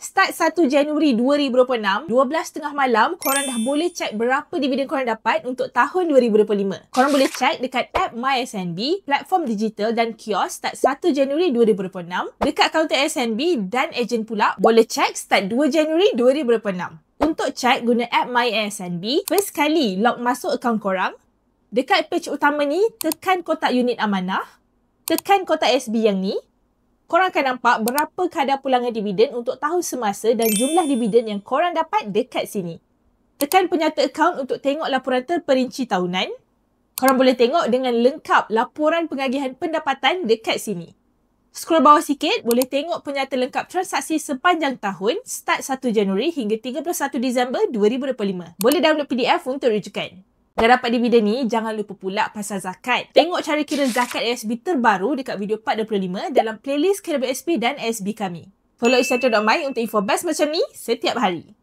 Start 1 Januari 2026, 12.30 malam, korang dah boleh check berapa dividen korang dapat untuk tahun 2025. Korang boleh check dekat app MySNB, platform digital dan kios start 1 Januari 2026. Dekat kaunter SNB dan ejen pula, boleh check start 2 Januari 2026. Untuk check guna app MySNB, first kali log masuk akaun korang. Dekat page utama ni, tekan kotak unit amanah. Tekan kotak SB yang ni. Korang akan nampak berapa kadar pulangan dividen untuk tahun semasa dan jumlah dividen yang korang dapat dekat sini. Tekan penyata akaun untuk tengok laporan terperinci tahunan. Korang boleh tengok dengan lengkap laporan pengagihan pendapatan dekat sini. Scroll bawah sikit, boleh tengok penyata lengkap transaksi sepanjang tahun start 1 Januari hingga 31 Disember 2025. Boleh download PDF untuk rujukan. Dah dapat dividen ni, jangan lupa pula pasal zakat. Tengok cara kira zakat ASB terbaru dekat video part 25 dalam playlist KWSP dan ASB kami. Follow Isyatra.my untuk info best macam ni setiap hari.